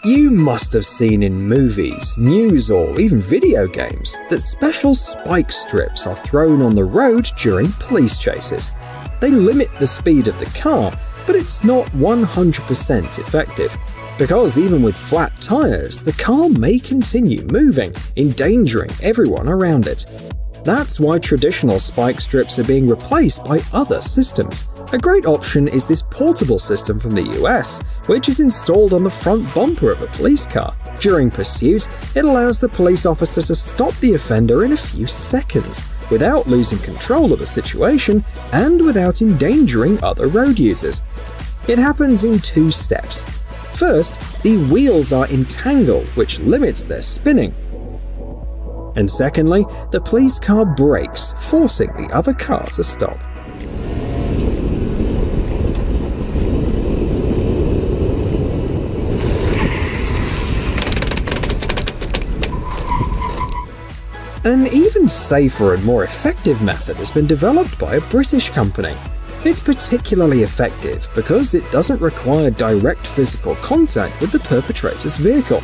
You must have seen in movies, news, or even video games that special spike strips are thrown on the road during police chases. They limit the speed of the car, but it's not 100% effective, because even with flat tires, the car may continue moving, endangering everyone around it. That's why traditional spike strips are being replaced by other systems. A great option is this portable system from the US, which is installed on the front bumper of a police car. During pursuit, it allows the police officer to stop the offender in a few seconds, without losing control of the situation and without endangering other road users. It happens in 2 steps. First, the wheels are entangled, which limits their spinning. And secondly, the police car brakes, forcing the other car to stop. An even safer and more effective method has been developed by a British company. It's particularly effective because it doesn't require direct physical contact with the perpetrator's vehicle.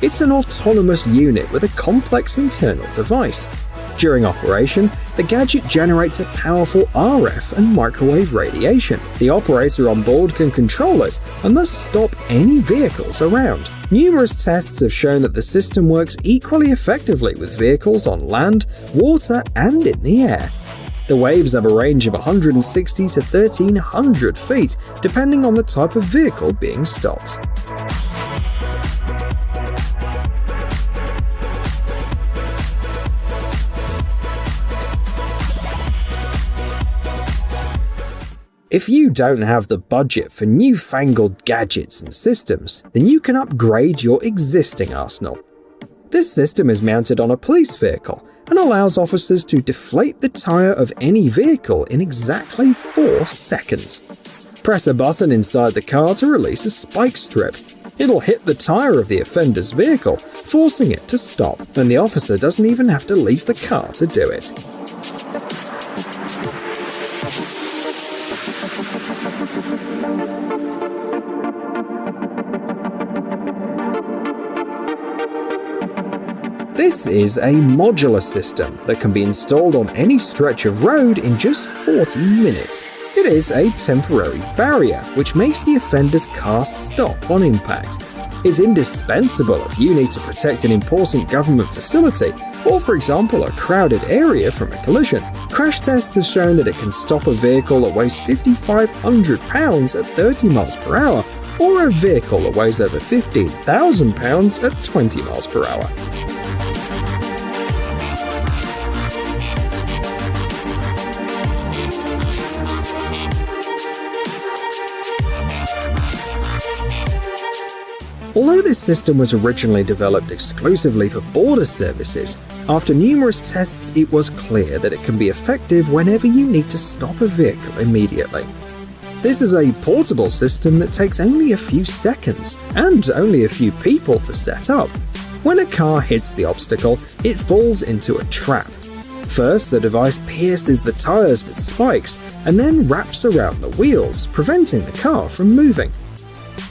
It's an autonomous unit with a complex internal device. During operation, the gadget generates a powerful RF and microwave radiation. The operator on board can control it and thus stop any vehicles around. Numerous tests have shown that the system works equally effectively with vehicles on land, water, and in the air. The waves have a range of 160 to 1,300 feet, depending on the type of vehicle being stopped. If you don't have the budget for newfangled gadgets and systems, then you can upgrade your existing arsenal. This system is mounted on a police vehicle and allows officers to deflate the tire of any vehicle in exactly 4 seconds. Press a button inside the car to release a spike strip. It'll hit the tire of the offender's vehicle, forcing it to stop, and the officer doesn't even have to leave the car to do it. This is a modular system that can be installed on any stretch of road in just 40 minutes. It is a temporary barrier, which makes the offender's car stop on impact. It's indispensable if you need to protect an important government facility, or for example a crowded area from a collision. Crash tests have shown that it can stop a vehicle that weighs 5,500 pounds at 30 miles per hour, or a vehicle that weighs over 15,000 pounds at 20 miles per hour. Although this system was originally developed exclusively for border services, after numerous tests it was clear that it can be effective whenever you need to stop a vehicle immediately. This is a portable system that takes only a few seconds and only a few people to set up. When a car hits the obstacle, it falls into a trap. First, the device pierces the tires with spikes and then wraps around the wheels, preventing the car from moving.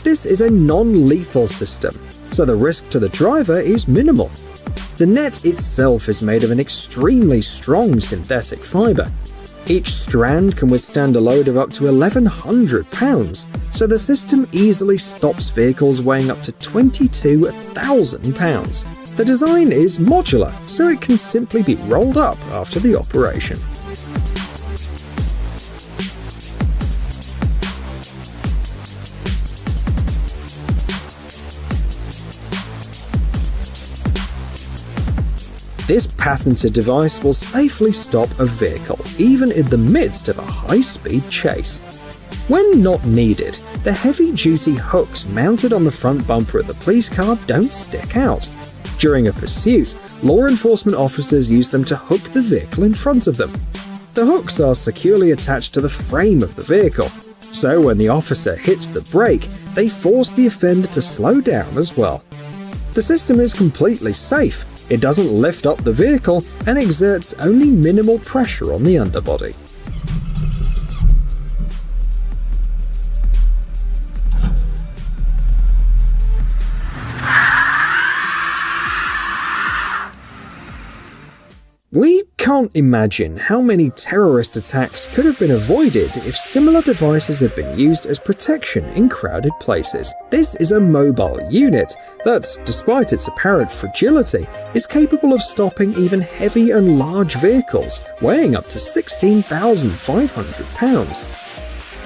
This is a non-lethal system, so the risk to the driver is minimal. The net itself is made of an extremely strong synthetic fiber. Each strand can withstand a load of up to 1,100 pounds, so the system easily stops vehicles weighing up to 22,000 pounds. The design is modular, so it can simply be rolled up after the operation. This patented device will safely stop a vehicle, even in the midst of a high-speed chase. When not needed, the heavy-duty hooks mounted on the front bumper of the police car don't stick out. During a pursuit, law enforcement officers use them to hook the vehicle in front of them. The hooks are securely attached to the frame of the vehicle, so when the officer hits the brake, they force the offender to slow down as well. The system is completely safe. It doesn't lift up the vehicle and exerts only minimal pressure on the underbody. can't imagine how many terrorist attacks could have been avoided if similar devices had been used as protection in crowded places. This is a mobile unit that, despite its apparent fragility, is capable of stopping even heavy and large vehicles, weighing up to 16,500 pounds.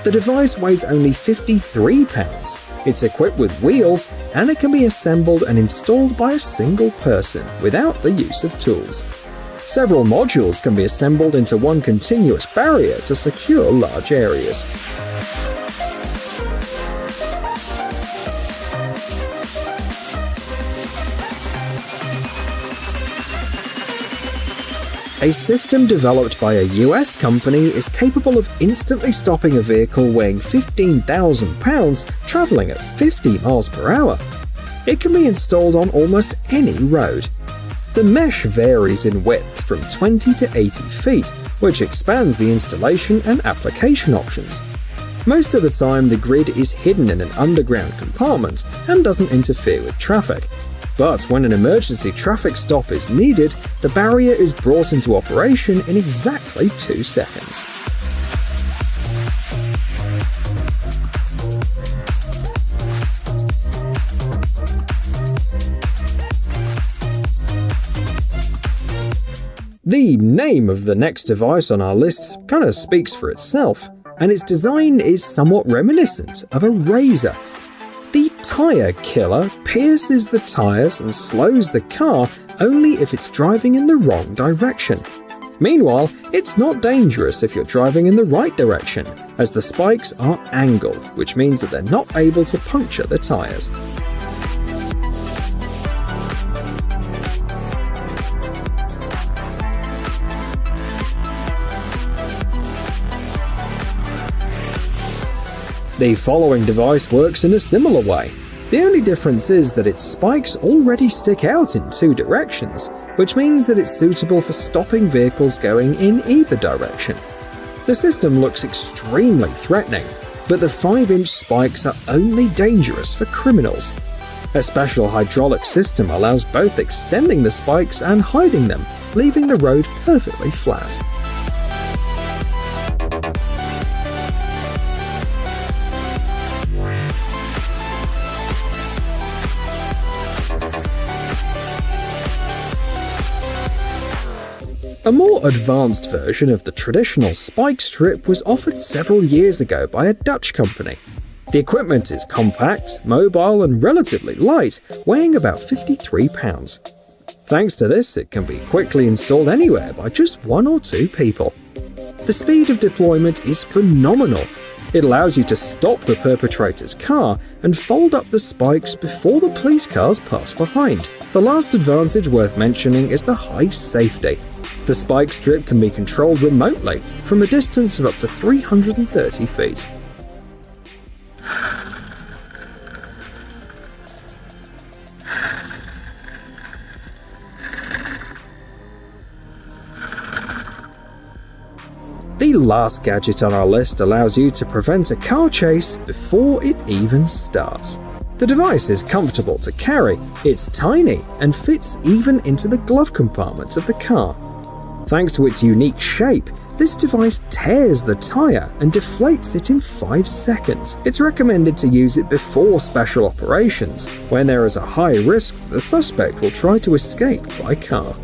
The device weighs only 53 pounds. It's equipped with wheels, and it can be assembled and installed by a single person without the use of tools. Several modules can be assembled into one continuous barrier to secure large areas. A system developed by a US company is capable of instantly stopping a vehicle weighing 15,000 pounds travelling at 50 miles per hour. It can be installed on almost any road. The mesh varies in width from 20 to 80 feet, which expands the installation and application options. Most of the time, the grid is hidden in an underground compartment and doesn't interfere with traffic. But when an emergency traffic stop is needed, the barrier is brought into operation in exactly 2 seconds. The name of the next device on our list kind of speaks for itself, and its design is somewhat reminiscent of a razor. The Tire Killer pierces the tires and slows the car only if it's driving in the wrong direction. Meanwhile, it's not dangerous if you're driving in the right direction, as the spikes are angled, which means that they're not able to puncture the tires. The following device works in a similar way. The only difference is that its spikes already stick out in 2 directions, which means that it's suitable for stopping vehicles going in either direction. The system looks extremely threatening, but the 5-inch spikes are only dangerous for criminals. A special hydraulic system allows both extending the spikes and hiding them, leaving the road perfectly flat. A more advanced version of the traditional spike strip was offered several years ago by a Dutch company. The equipment is compact, mobile, and relatively light, weighing about 53 pounds. Thanks to this, it can be quickly installed anywhere by just 1 or 2 people. The speed of deployment is phenomenal. It allows you to stop the perpetrator's car and fold up the spikes before the police cars pass behind. The last advantage worth mentioning is the high safety. The spike strip can be controlled remotely from a distance of up to 330 feet. The last gadget on our list allows you to prevent a car chase before it even starts. The device is comfortable to carry, it's tiny, and fits even into the glove compartment of the car. Thanks to its unique shape, this device tears the tire and deflates it in 5 seconds. It's recommended to use it before special operations, when there is a high risk that the suspect will try to escape by car.